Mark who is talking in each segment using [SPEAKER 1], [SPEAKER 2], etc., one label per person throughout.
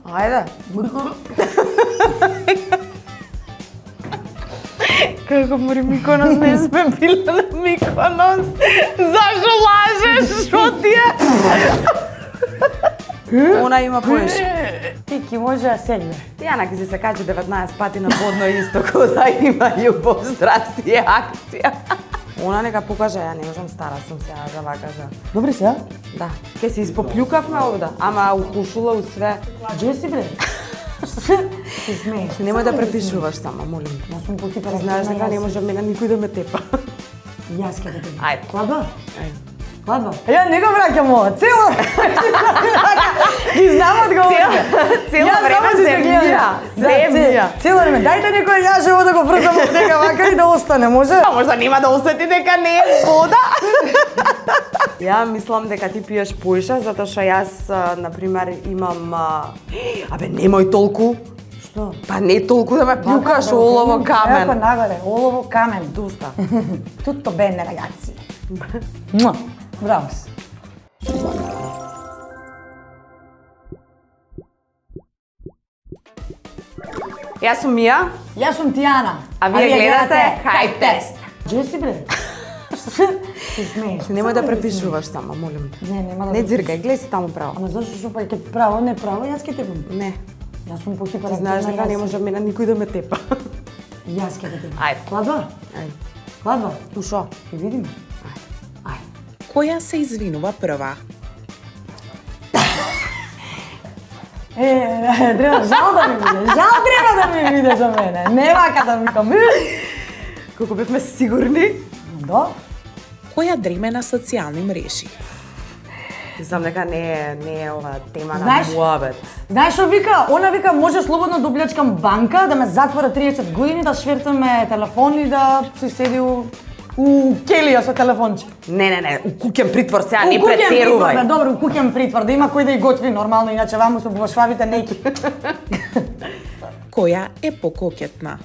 [SPEAKER 1] Ајде.
[SPEAKER 2] Како мори Миконос, не сме били на Миконос. Зашо лажеш? Шо ти е? Она има поеш.
[SPEAKER 1] Ти ки може да седне.
[SPEAKER 2] Тијана ки си се качи 19 пати на подно истоко да има љубов, страст и акција. Она нека покаже, ја не можам, стара сум сега за вака за.
[SPEAKER 1] Добри се, а?
[SPEAKER 2] Да. Ке се испоплюкавме овда, ама укушула у све.
[SPEAKER 1] Джеси бре. Се смееш.
[SPEAKER 2] Немој да препишуваш само, молим.
[SPEAKER 1] Јас сум потипара.
[SPEAKER 2] Знаеш дека не може мене никој да ме тепа.
[SPEAKER 1] Јас ке да те.
[SPEAKER 2] Ајде.
[SPEAKER 1] Кладба?
[SPEAKER 2] Ајде.
[SPEAKER 1] Кладба? Ја не го враќам ова, цело. Ги знам одговорите.
[SPEAKER 2] Цело време земја. Земја.
[SPEAKER 1] Цело време. Дајте некој јажево да го врзам од дека вака и да остане, може?
[SPEAKER 2] А можда нема да осети дека не е вода. Ја мислам дека ти пиеш поиша, затоа што јас, например, имам... Абе, немој толку.
[SPEAKER 1] Што?
[SPEAKER 2] Па не толку да ме плюкаш олово камен.
[SPEAKER 1] Еко нагоре, олово камен.
[SPEAKER 2] Доста.
[SPEAKER 1] Tutto bene, ragazzi. Муа. Браво си.
[SPEAKER 2] Јас сум Мија.
[SPEAKER 1] Јас сум Тијана.
[SPEAKER 2] А вие гледате Hype Test.
[SPEAKER 1] Джеси бре. Се смееш.
[SPEAKER 2] Немој да препишуваш само, молим.
[SPEAKER 1] Не, нема да.
[SPEAKER 2] Не ѕиргај, гледај си таму право.
[SPEAKER 1] Ама зашто што па ќе право, не право, јас ќе тепам.
[SPEAKER 2] Не.
[SPEAKER 1] Јас сум потипара.
[SPEAKER 2] Ти знаеш дека не може мене никој да ме тепа.
[SPEAKER 1] Јас ќе тепам.
[SPEAKER 2] Ајде.
[SPEAKER 1] Кладба?
[SPEAKER 2] Ајде.
[SPEAKER 1] Кладба?
[SPEAKER 2] Ушо.
[SPEAKER 1] Ќе видиме. Ајде.
[SPEAKER 3] Која се извинува прва?
[SPEAKER 1] Треба жал да ми биде. Жал треба да ми биде за мене. Не вака да викам.
[SPEAKER 2] Колку бевме сигурни.
[SPEAKER 1] Да?
[SPEAKER 3] Која дреме на социјални мрежи?
[SPEAKER 2] Мислам дека не е ова тема на
[SPEAKER 1] Знаеш?
[SPEAKER 2] муабет.
[SPEAKER 1] Знаеш што вика? Она вика може слободно да облечкам банка, да ме затвора 30 години, да швертаме телефон и да си седи у келија со телефонче.
[SPEAKER 2] Не, у куќен притвор сега, не
[SPEAKER 1] У куќен
[SPEAKER 2] претерувај.
[SPEAKER 1] притвор, добро, у куќен притвор, да има кој да и готви нормално, иначе ваму со бубашвавите неки.
[SPEAKER 3] Која е пококетна?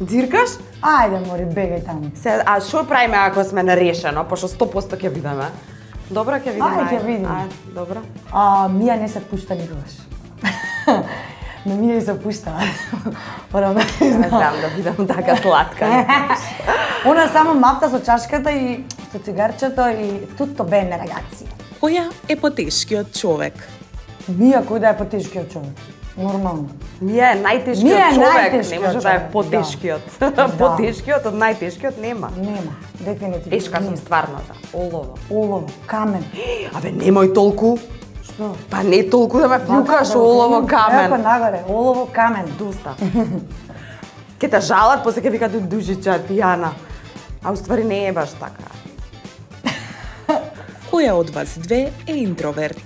[SPEAKER 2] Дзиркаш?
[SPEAKER 1] Ајде, мори, бегај таму.
[SPEAKER 2] А што правиме ако сме нарешено, пошто 100% ќе видиме? Добро, ќе видиме.
[SPEAKER 1] Ајде, ќе видиме.
[SPEAKER 2] Ајде, добро.
[SPEAKER 1] Мија не се пушта никогаш. Но Мија и се пушта. Морам да
[SPEAKER 2] Не знам да видам така сладка.
[SPEAKER 1] Она само мафта со чашката и со цигарчето и tutto bene, ragazzi.
[SPEAKER 3] Која е потешкиот човек?
[SPEAKER 1] Мија кој да е потешкиот човек. Нормално.
[SPEAKER 2] Мија е
[SPEAKER 1] Мија
[SPEAKER 2] најтешкиот
[SPEAKER 1] е
[SPEAKER 2] човек, не
[SPEAKER 1] најтешкиот
[SPEAKER 2] може да е
[SPEAKER 1] човек,
[SPEAKER 2] потешкиот.
[SPEAKER 1] да.
[SPEAKER 2] Потешкиот од најтешкиот нема.
[SPEAKER 1] Нема, дефинитивно.
[SPEAKER 2] Ешка сум стварната, олово.
[SPEAKER 1] Олово, камен.
[SPEAKER 2] Абе, немој толку.
[SPEAKER 1] Што?
[SPEAKER 2] Па не толку да ме плюкаш олово
[SPEAKER 1] Еко
[SPEAKER 2] камен.
[SPEAKER 1] нагоре, олово камен.
[SPEAKER 2] Доста. Ке те жалат, после ке викат дужича, Тијана. А уствари не е баш така.
[SPEAKER 3] Која од вас две е интроверт?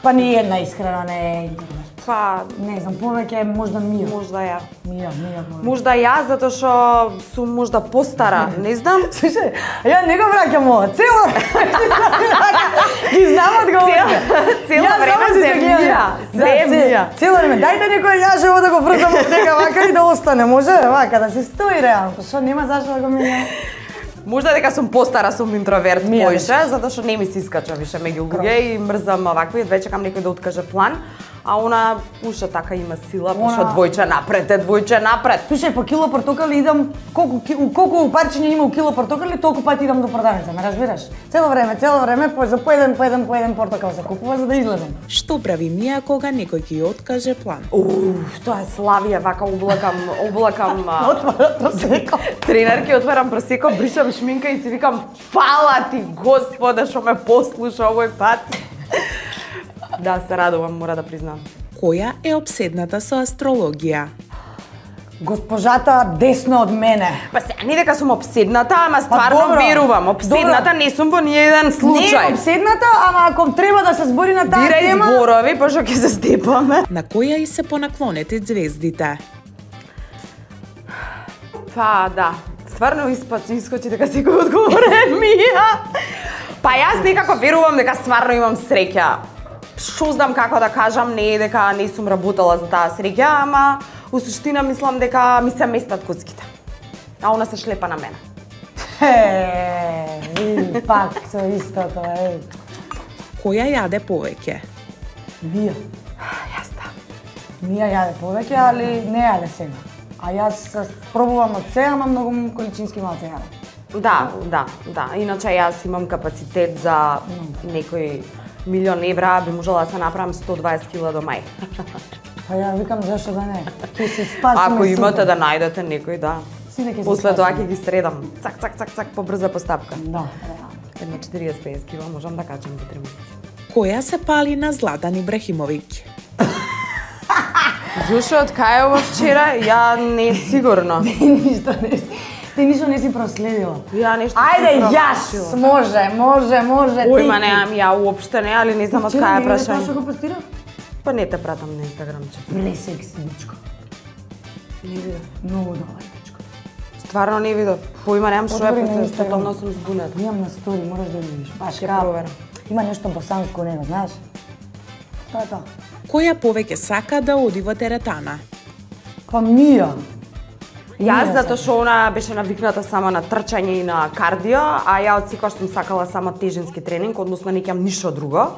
[SPEAKER 1] Па ни една искрена не е интроверт.
[SPEAKER 2] Па,
[SPEAKER 1] Не знам, повеќе можда Мија.
[SPEAKER 2] можда ја.
[SPEAKER 1] Мија.
[SPEAKER 2] Можда јас, затоа што сум можда постара, не знам.
[SPEAKER 1] Слушај, ја не го враќам ова, цело. Ги знам одговорите.
[SPEAKER 2] Цело време земја. Земја.
[SPEAKER 1] Цело време. Дајте некој јажево да го врзам од дека вака и да остане, може? Вака да се стои реално. Што нема зашто да го менјам?
[SPEAKER 2] Можда дека сум постара, сум интроверт
[SPEAKER 1] Мија
[SPEAKER 2] поише, затоа што не ми се искача више меѓу луѓе и мрзам вакви, веќе чекам некој да откаже план. А она уша така има сила, пошто двојче напред.
[SPEAKER 1] Слушај, по кило портокали идам, колку парчиња има у кило портокали, толку пати идам до продавница, ме разбираш? Цело време, за по еден портокал се купува за да излезам.
[SPEAKER 3] Што прави Мија кога некој ќе откаже план?
[SPEAKER 2] Тоа е Славија, вака облакам
[SPEAKER 1] Отвара просеко.
[SPEAKER 2] тренерки, отварам просеко, бришам шминка и си викам фала ти Господе што ме послуша овој пат. Да, се радувам, мора да признам.
[SPEAKER 3] Која е обседната со астрологија?
[SPEAKER 1] Госпожата десно од мене.
[SPEAKER 2] Па се, не дека сум обседната, ама стварно
[SPEAKER 1] добро.
[SPEAKER 2] верувам. Обседната не сум во ниеден
[SPEAKER 1] Не е
[SPEAKER 2] случај.
[SPEAKER 1] обседната, ама ако треба да се збори на таа
[SPEAKER 2] Бирај
[SPEAKER 1] тема...
[SPEAKER 2] зборови, пошто ќе се степаме.
[SPEAKER 3] На која и се понаклонети звездите?
[SPEAKER 2] Па да, стварно искочи дека секој одговорен Мија. Па јас некако верувам дека стварно имам среќа. Што знам како да кажам, не е дека не сум работела за таа среќа, ама у суштина мислам дека ми се местат коцките. А она се шлепа на мене.
[SPEAKER 1] Види, пак со истото,
[SPEAKER 3] Која јаде повеќе?
[SPEAKER 1] Мија.
[SPEAKER 2] Јас да.
[SPEAKER 1] Мија јаде повеќе, али не јаде сега. А јас пробувам од сега, ама многу количински малце јаде.
[SPEAKER 2] Да. Иначе јас имам капацитет за некој милион евра, би можела да се направам 120 кила до мај.
[SPEAKER 1] Па ја викам зашто да не. Ќе се спасиме.
[SPEAKER 2] Ако имате да најдете некој, да.
[SPEAKER 1] Сите ќе се
[SPEAKER 2] После тоа
[SPEAKER 1] спасиме.
[SPEAKER 2] ќе ги средам. Цак, побрза постапка.
[SPEAKER 1] Да.
[SPEAKER 2] Едно 40-50 кила можам да качам за 3 месеци.
[SPEAKER 3] Која се пали на Златан Ибрахимовиќ?
[SPEAKER 2] Зошто од кај ова вчера? Ја не сигурно.
[SPEAKER 1] Ти ништо не си проследила.
[SPEAKER 2] Ја нешто
[SPEAKER 1] Ајде,
[SPEAKER 2] си
[SPEAKER 1] јас!
[SPEAKER 2] промашила.
[SPEAKER 1] Може.
[SPEAKER 2] Ој, ма немам ја уопште не, али не знам од кај е
[SPEAKER 1] Тоа
[SPEAKER 2] прашање.
[SPEAKER 1] што го постира?
[SPEAKER 2] Па не те пратам на Инстаграмче.
[SPEAKER 1] Пресекси, дечко.
[SPEAKER 2] Не видов.
[SPEAKER 1] Многу добар, дечко.
[SPEAKER 2] Стварно не видов. Поима немам што
[SPEAKER 1] Отвори на
[SPEAKER 2] е,
[SPEAKER 1] Инстаграм.
[SPEAKER 2] тотално сум збунета.
[SPEAKER 1] Имам на стори, мораш да видиш. Баш
[SPEAKER 2] Ќе
[SPEAKER 1] као.
[SPEAKER 2] проверам.
[SPEAKER 1] Има нешто босанско у него, знаеш? Тоа е тоа.
[SPEAKER 3] Која повеќе сака да оди во теретана?
[SPEAKER 1] Па Мија.
[SPEAKER 2] Јас
[SPEAKER 1] Мија
[SPEAKER 2] затоа што она беше навикната само на трчање и на кардио, а ја од секогаш сум сакала само тежински тренинг, односно не ќам ништо друго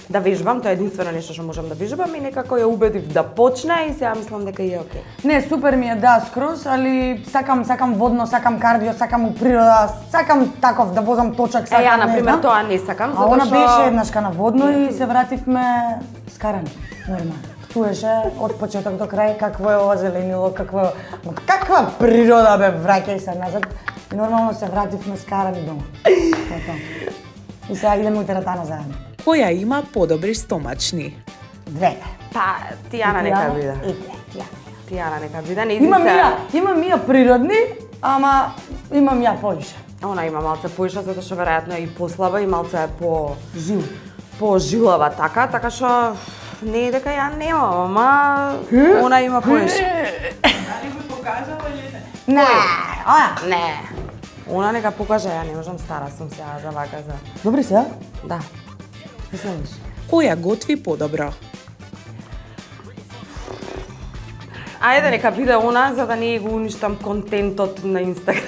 [SPEAKER 2] да вежбам, тоа е единствено нешто што можам да вежбам и некако ја убедив да почне и сега мислам дека е окей.
[SPEAKER 1] Не, супер ми е, да, скроз, али сакам водно, сакам кардио, сакам у природа, сакам таков да возам точак, сакам,
[SPEAKER 2] Ја,
[SPEAKER 1] не
[SPEAKER 2] например,
[SPEAKER 1] знам.
[SPEAKER 2] тоа не сакам,
[SPEAKER 1] А
[SPEAKER 2] затоа
[SPEAKER 1] она
[SPEAKER 2] што...
[SPEAKER 1] беше еднашка на водно и се вративме скарани, нормално. Чуеше од почеток до крај какво е ова зеленило, каква природа бе, враќај се назад. И нормално се вративме скарани дома. Тоа. И сега идеме у теретана заедно.
[SPEAKER 3] Која има подобри стомачни?
[SPEAKER 1] Двете.
[SPEAKER 2] Па, Тијана нека биде.
[SPEAKER 1] И Тијана.
[SPEAKER 2] Тијана нека биде, не
[SPEAKER 1] Имам Мија природни, ама имам ја повише.
[SPEAKER 2] Она има малце поиша, затоа што веројатно е и послаба и малце е
[SPEAKER 1] Жил.
[SPEAKER 2] пожилава така што не е дека ја немам, ама она има поиша.
[SPEAKER 1] Не,
[SPEAKER 2] Не. Она нека покаже, ја не можам, стара сум сега за вака за.
[SPEAKER 1] Добри се, а?
[SPEAKER 2] Да.
[SPEAKER 1] Мислиш?
[SPEAKER 3] Која готви подобро?
[SPEAKER 2] Ајде нека биде она за да не го уништам контентот на Инстаграм.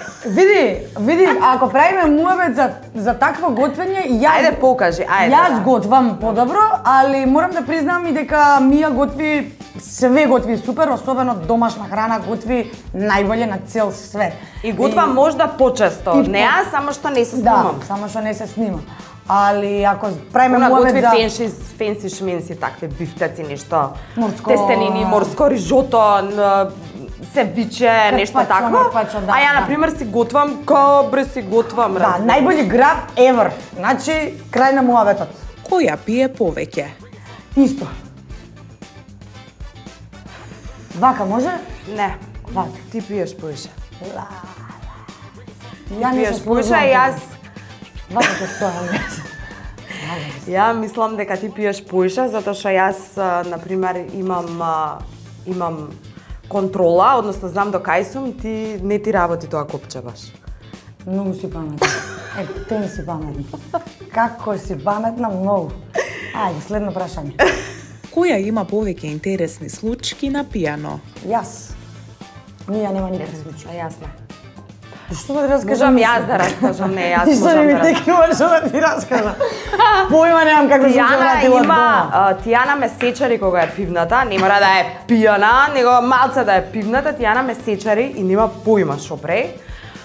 [SPEAKER 1] Види, ако правиме муабет за такво готвење, јас
[SPEAKER 2] Ајде покажи, ајде.
[SPEAKER 1] Јас готвам подобро, али морам да признам и дека Мија готви све готви супер, особено домашна храна готви најболje на цел свет.
[SPEAKER 2] И готвам можда почесто,
[SPEAKER 1] И
[SPEAKER 2] не ја само што не се
[SPEAKER 1] Да,
[SPEAKER 2] снимам.
[SPEAKER 1] само што не се снима. Али ако правиме
[SPEAKER 2] Она
[SPEAKER 1] муабет
[SPEAKER 2] готви
[SPEAKER 1] за
[SPEAKER 2] фенси шменси, такви бифтеци, нешто.
[SPEAKER 1] Морско-
[SPEAKER 2] Тестенини, морско рижото, севиче, нешто
[SPEAKER 1] Карпаччо,
[SPEAKER 2] такво.
[SPEAKER 1] марпаччо, да,
[SPEAKER 2] А ја,
[SPEAKER 1] да.
[SPEAKER 2] например, си готвам, кобре си готвам.
[SPEAKER 1] да,
[SPEAKER 2] разбираш.
[SPEAKER 1] најбољи граф ever. Значи, крај на муабетот.
[SPEAKER 3] Која пие повеќе?
[SPEAKER 1] Исто. Вака може?
[SPEAKER 2] Не,
[SPEAKER 1] Вака.
[SPEAKER 2] ти пиеш поише.
[SPEAKER 1] Ја не се
[SPEAKER 2] Пиеш поише,
[SPEAKER 1] сложувам.
[SPEAKER 2] јас...
[SPEAKER 1] Вака ќе стојам.
[SPEAKER 2] Ја мислам дека ти пиеш поише, затоа што јас, например, имам контрола, односно знам до кај сум, ти не ти работи тоа копче баш.
[SPEAKER 1] Многу си паметна. Те не си паметна. Како си паметна, многу. Ајде, следно прашање.
[SPEAKER 3] Која има повеќе интересни случаи на пијано?
[SPEAKER 1] Јас. Мија нема никакви случаи.
[SPEAKER 2] А јас не.
[SPEAKER 1] Што да ти раскажам?
[SPEAKER 2] Можам јас да раскажам, не, јас
[SPEAKER 1] Ти што не
[SPEAKER 2] можам
[SPEAKER 1] ми
[SPEAKER 2] да раскажам.
[SPEAKER 1] текнува што да ти раскажам. Појма немам како се вратила од дома.
[SPEAKER 2] Тијана ме сечари кога е пивната, не мора да е пијана, него малце да е пивната, Тијана ме сечари и нема појма што прави.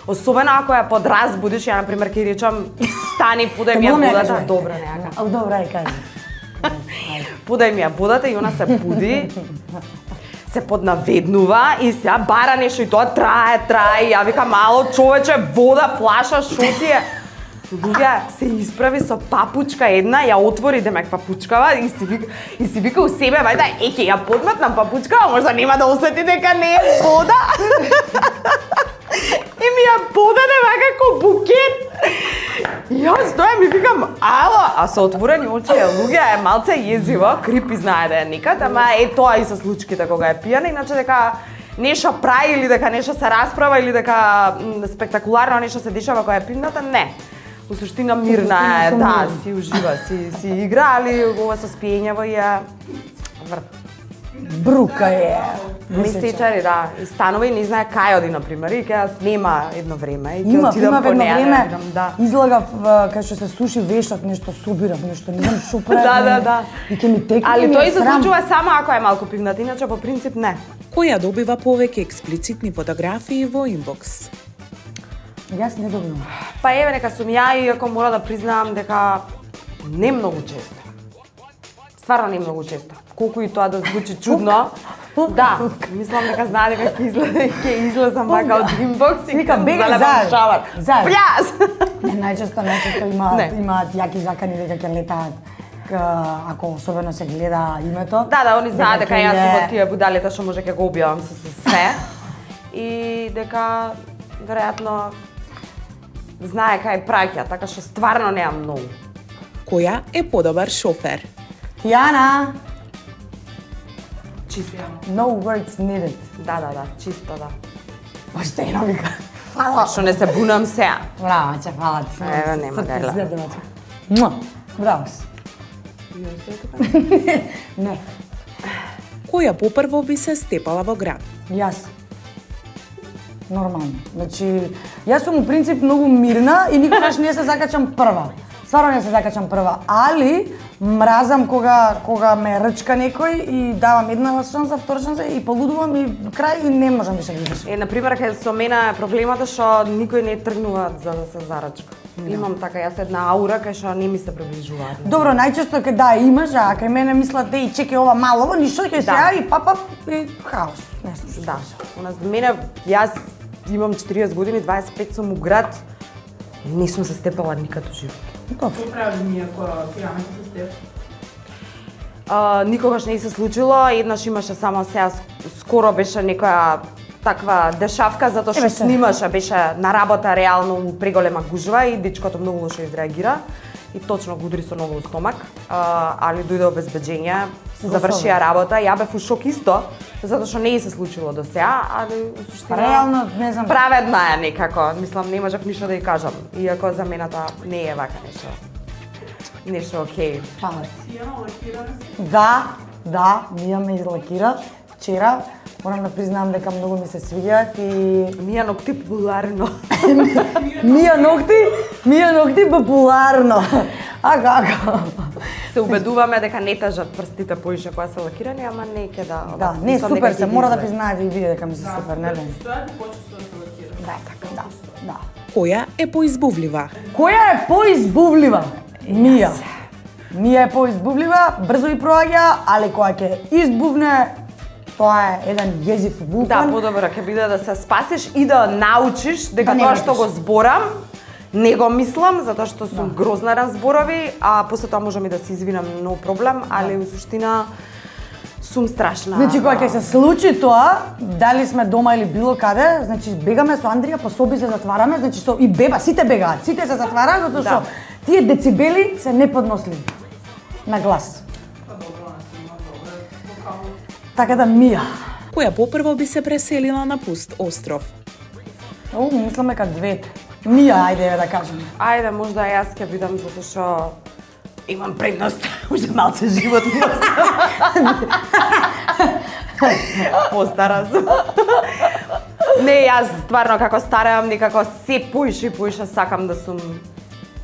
[SPEAKER 2] Особено ако ја подразбудиш, ја например ќе речам стани, подај ми ја водата, добро не ја кажа.
[SPEAKER 1] Добра е кажи.
[SPEAKER 2] Подај ми ја водата и она се буди. Се поднаведнува и сега бара нешто и тоа трае, и ја вика мало човече, вода, флаша, шо ти е? Луѓе се исправи со папучка една, ја отвори демек папучкава и си вика у себе, вајда, ќе ја подметнам папучкава, можда нема да осети дека не е вода. И ми ја подаде вака ко букет. И јас стојам и викам, ало, а со отворени очи луѓе е малце језиво, крипи знае да е никад, ама е тоа и со случките кога е пијана, иначе дека нешто прави или дека нешто се расправа или дека спектакуларно нешто се дешава кога е пивната, не. У суштина мирна е, да, си ужива, си игра, али ова со спиењево ја врт.
[SPEAKER 1] брука е.
[SPEAKER 2] Месечари, да. И станува и не знае кај оди, например, и кај снема едно време и ќе
[SPEAKER 1] Има
[SPEAKER 2] отидам по
[SPEAKER 1] едно
[SPEAKER 2] неа,
[SPEAKER 1] време,
[SPEAKER 2] видам, да.
[SPEAKER 1] излагав кај што се суши вешот, нешто собирав, нешто, не знам што правам.
[SPEAKER 2] Да.
[SPEAKER 1] И ќе ми текне.
[SPEAKER 2] Али тој се случува само ако е малку пивнат, иначе по принцип не.
[SPEAKER 3] Која добива повеќе експлицитни фотографии во инбокс?
[SPEAKER 1] Јас не добивам.
[SPEAKER 2] Па еве нека сум ја, иако мора да признаам дека не многу често. Стварно не многу често. Колку и тоа да звучи чудно. Да, мислам дека знае дека ќе излезам вака од инбокс и
[SPEAKER 1] Вика, бегај
[SPEAKER 2] заедно.
[SPEAKER 1] заедно.
[SPEAKER 2] Пляс!
[SPEAKER 1] Не, најчесто имаат јаки закани дека ќе летаат ако особено се гледа името.
[SPEAKER 2] Да, они знаат дека јас сум
[SPEAKER 1] ќе
[SPEAKER 2] од тие будалите што може ќе го објавам со се. И дека веројатно знае кај праќа, така што стварно немам многу.
[SPEAKER 3] Која е подобар шофер?
[SPEAKER 1] Тијана,
[SPEAKER 2] Чисто.
[SPEAKER 1] no words needed.
[SPEAKER 2] Да, чисто да.
[SPEAKER 1] Оште едно вика. Фала.
[SPEAKER 2] Што не се бунам сега.
[SPEAKER 1] Браво, че фала ти.
[SPEAKER 2] Ево, нема гајла.
[SPEAKER 1] Муа, браво си. Не,
[SPEAKER 3] Која попрво би се степала во град?
[SPEAKER 1] јас. Нормално. Значи, јас сум у принцип многу мирна и никогаш не се закачам прва. Стварно не се закачам прва, али мразам кога ме рчка некој и давам една шанса, втора шанса и полудувам и крај и не можам више да извршам.
[SPEAKER 2] Например, кај со мене е проблемата што никој не тргнува за да се зарачка. Имам така јас една аура кај што не ми се приближуваат.
[SPEAKER 1] Добро, најчесто кај имаш, а кај мене мислат и чекај ова малово, ништо ќе се и пап и хаос. Не слушам.
[SPEAKER 2] Да. У нас мене јас имам 40 години, 25 сум у град. Не сум се степала никад во живот.
[SPEAKER 4] Што прави ние кога Тијана се степ?
[SPEAKER 2] Никогаш не се случило, еднаш имаше само сега скоро беше некоја таква дешавка затоа што снимаше, беше на работа реално у преголема гужва и дечкото многу лошо изреагира и точно го удри со ногу во стомак, али дојде обезбеđење, завршија работа, ја бев у шок исто, затоа што не се случило до сега, али у суштина
[SPEAKER 1] Реално, не знам.
[SPEAKER 2] праведна е некако, мислам не можев ништо да ја кажам, иако за мене тоа не е вака нешто окей.
[SPEAKER 1] Фала.
[SPEAKER 4] Тијана лакирана си?
[SPEAKER 1] Да, Мија ме излакира вчера. Морам да признам дека многу ми се свиѓаат и
[SPEAKER 2] Мија ногти популарно.
[SPEAKER 1] Мија ногти популарно. Ака.
[SPEAKER 2] Се убедуваме дека не тажат прстите поише кога се лакирани, ама не ќе да.
[SPEAKER 1] Да, не супер се, мора да признаете и вие дека ми се супер, не бе.
[SPEAKER 4] Тоа ти почувствува да се лакира.
[SPEAKER 1] Да, така, да.
[SPEAKER 3] Која е поизбувлива?
[SPEAKER 1] Која е поизбувлива? Мија. Мија е поизбувлива, брзо и проаѓа, али кога ќе избувне, тоа е еден језив
[SPEAKER 2] Да,
[SPEAKER 1] вулкан.
[SPEAKER 2] подобро ќе биде да се спасиш и да научиш дека
[SPEAKER 1] Да не
[SPEAKER 2] тоа
[SPEAKER 1] враќаш.
[SPEAKER 2] што го зборам не го мислам затоа што сум грозна на зборови, а после тоа можам и да се извинам, но проблем, али у суштина сум страшна.
[SPEAKER 1] Значи кога ќе се случи тоа, дали сме дома или било каде, значи бегаме со Андрија по соби се затвараме, значи и беба, сите бегаат, сите се затвараат затоа што тие децибели се неподносливи на глас. Така да Мија.
[SPEAKER 3] Која попрво би се преселила на пуст остров?
[SPEAKER 1] Мислам дека двете. Мија, ајде да кажеме.
[SPEAKER 2] Ајде, можда јас ќе бидам затоа што имам предност, уште малце живот ми постара сум. Не, јас стварно како стареам некако се поише и поише сакам да сум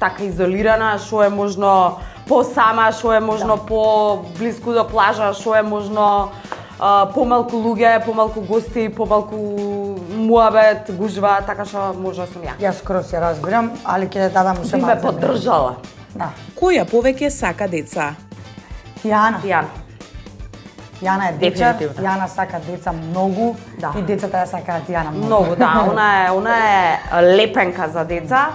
[SPEAKER 2] така изолирана, што е можно посама, што е можно по-блиску до плажа, што е можно помалку луѓе, помалку гости, помалку муабет, гужва, така што може сум ја.
[SPEAKER 1] Јас скроз ја разбирам, али ќе дадам уште
[SPEAKER 2] Би ме
[SPEAKER 1] малце.
[SPEAKER 2] поддржала.
[SPEAKER 1] Да.
[SPEAKER 3] Која повеќе сака деца?
[SPEAKER 1] Тијана.
[SPEAKER 2] Тијана.
[SPEAKER 1] Јана е дечар,
[SPEAKER 2] Дефинитивно.
[SPEAKER 1] Јана сака деца многу
[SPEAKER 2] Да.
[SPEAKER 1] и децата ја сакаат Јана многу.
[SPEAKER 2] Многу, да, она е лепенка за деца.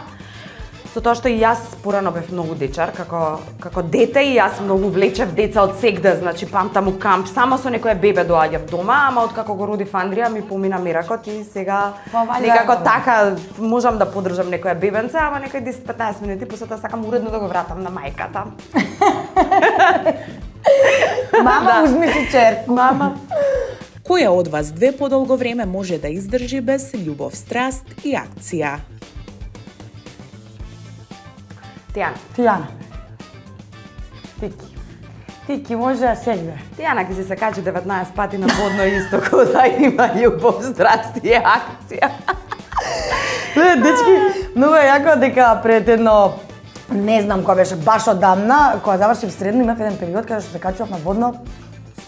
[SPEAKER 2] Со тоа што и јас порано бев многу дечар, како дете и јас многу влечев деца од сегде, значи памтам у камп, само со некое бебе доаѓав дома, ама откако го родив Андрија ми помина миракот и сега
[SPEAKER 1] Па, вајде,
[SPEAKER 2] некако
[SPEAKER 1] да.
[SPEAKER 2] така можам да поддржам некое бебенце, ама некој 10-15 минути после тоа сакам уредно да го вратам на мајката.
[SPEAKER 1] Мама, узми си черку.
[SPEAKER 2] Мама.
[SPEAKER 3] Која од вас две подолго време може да издржи без љубов, страст и акција?
[SPEAKER 2] Тијана.
[SPEAKER 1] Тијана. Тики. Ти ки може сегде.
[SPEAKER 2] Тијана ќе се качи 19 пати на водно истоко да има љубов, страст и акција.
[SPEAKER 1] Дечки, многу е јако дека пред едно, не знам кога беше, баш одамна, кога завршив средно, имав еден период кога што се качував на водно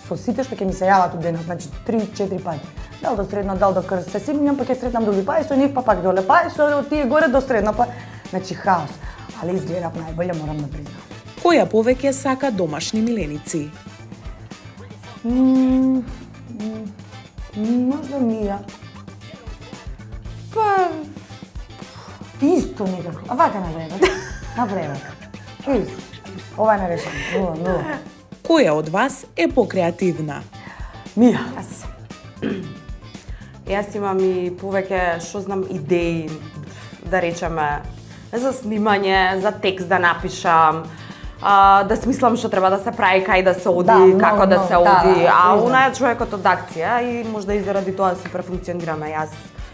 [SPEAKER 1] со сите што ќе ми се јават од денот, значи 3-4 пати. Дал до средно, дал до крст, се симњам, па ќе сретнам други, па и со нив, па пак доле, па и со тие горе до средно, па... Значи хаос, али изгледав најболje, морам да признам.
[SPEAKER 3] Која повеќе сака домашни миленици?
[SPEAKER 1] Можда Мија. Па... Исто некако. А вака на превак. Исто. Ова е нарешено. 0-0.
[SPEAKER 3] Која од вас е покреативна?
[SPEAKER 1] Мија.
[SPEAKER 2] Јас имам и повеќе, што знам, идеи, да речеме, за снимање, за текст да напишам, да смислам што треба да се прави, кај да се оди, како да се оди, а она е човекот од акција и можда и заради тоа супер функционираме. Јас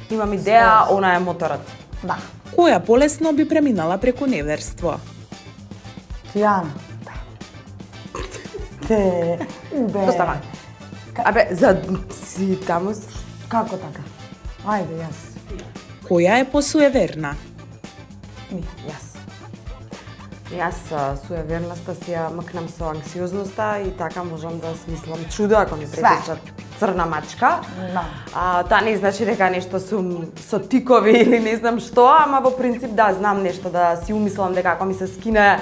[SPEAKER 2] имам идеја, она е моторот.
[SPEAKER 1] Да.
[SPEAKER 3] Која полесно би преминала преку неверство?
[SPEAKER 1] Тијана. Те...
[SPEAKER 2] Доста вака. Абе, за си таму...
[SPEAKER 1] Како така? Ајде, јас.
[SPEAKER 3] Која е посуеверна?
[SPEAKER 2] Јас. Јас суеверноста си ја мкнам со анксиозноста и така можам да смислам чудо ако ми претечат црна мачка. Тоа не значи дека нешто сум со тикови или не знам што, ама во принцип да, знам нешто да си умислам дека ако ми се скине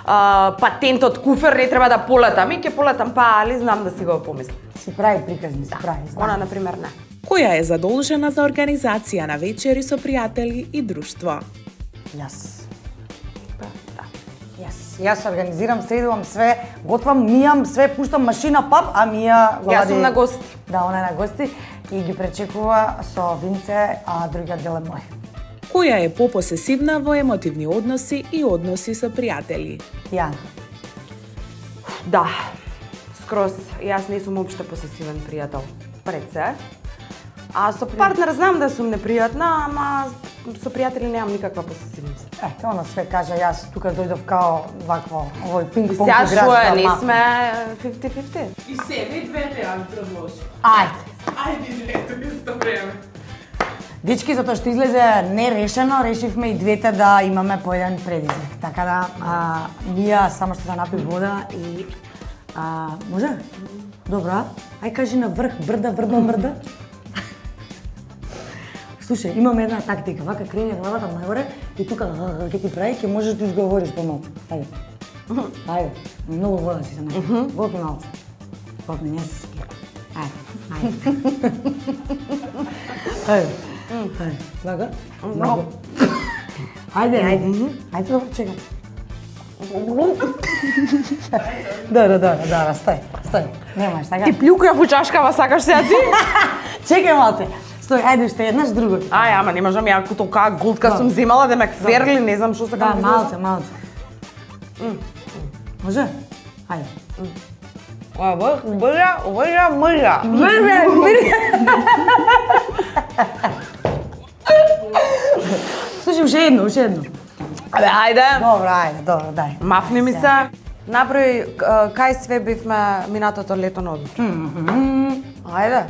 [SPEAKER 2] патентот куфер не треба да полетам и ќе полетам, па али знам да си го помислам.
[SPEAKER 1] Си прави приказни, си прави, знам.
[SPEAKER 2] Она, например, не.
[SPEAKER 3] Која е задолжена за организација на вечери со пријатели и друштво?
[SPEAKER 1] Јас. Јас организирам, средувам све, готвам, мијам, све, пуштам машина, пап, а Мија го
[SPEAKER 2] Јас сум на гости.
[SPEAKER 1] Да, она е на гости и ги пречекува со винце, а другиот дел е мој.
[SPEAKER 3] Која е попосесивна во емотивни односи и односи со пријатели?
[SPEAKER 1] Јана.
[SPEAKER 2] Да, скроз. Јас не сум општо посесивен пријател. Пред се. А со партнер знам да сум непријатна, ама со пријатели немам никаква посесивност.
[SPEAKER 1] Ете, она све кажа, јас тука дојдов као вакво, овој пинг-понг
[SPEAKER 2] Сега
[SPEAKER 1] играч.
[SPEAKER 2] шо е,
[SPEAKER 1] да
[SPEAKER 2] не
[SPEAKER 1] махам.
[SPEAKER 2] сме 50-50.
[SPEAKER 4] И себе и двете ја ви предложи.
[SPEAKER 1] Ајде.
[SPEAKER 4] Ајде, двете исто време.
[SPEAKER 1] Дечки, затоа што излезе нерешено, решивме и двете да имаме по еден предизвик. Така да, Мија само што да напи вода и... може? Добра. Ај кажи на врх, брда, врда, мрда. Слушај, имаме една тактика, вака крени главата најгоре и тука ќе ти прави, ќе можеш да изговориш помалку. Ајде. Ајде, многу вода си се напи. Гопни малце. Гопни, не се скира. Ајде, ајде. Ајде, вака? Много. Ајде, добро, чекам. Добро, стој. Немаш, така?
[SPEAKER 2] Ти плюкав у чашкава, сакаш сега ти?
[SPEAKER 1] Чекај малце. Стој, ајде уште еднаш, друго.
[SPEAKER 2] Ај, ама не можам ја толка гултка сум земала да ме ферли, не знам што сакам
[SPEAKER 1] Да, малце. Може? Ајде.
[SPEAKER 2] Мрја.
[SPEAKER 1] Слушай, уште едно.
[SPEAKER 2] Абе, ајде.
[SPEAKER 1] Добро, дај.
[SPEAKER 2] Мафни ми се. Направи кај све бивме минатото лето на одмор. Ајде.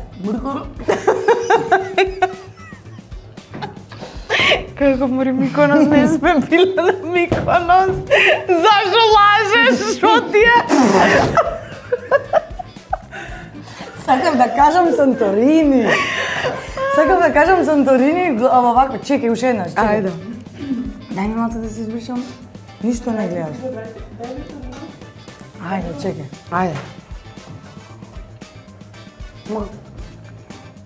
[SPEAKER 2] Како мори Миконос, не сме биле на Миконос. Зашо лажеш? Шо ти е?
[SPEAKER 1] Сакам да кажам Санторини. Ама вако, чекај уште еднаш.
[SPEAKER 2] Ајде.
[SPEAKER 1] Дај ми малце да се избришам. Ништо не гледаш. Ајде, чекај.
[SPEAKER 2] Ајде.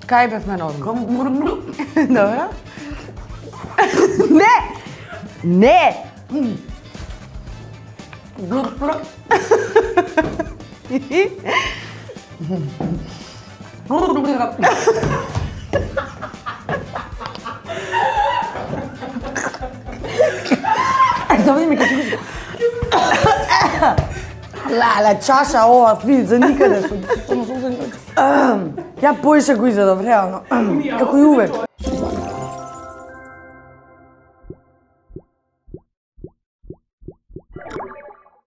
[SPEAKER 2] Кај бевме на одмор? Добро. Не!
[SPEAKER 1] Доведи ме кажи. Леле, чаша ова, види, за никаде сум. Ја поише го изедов, реално. Како и увек.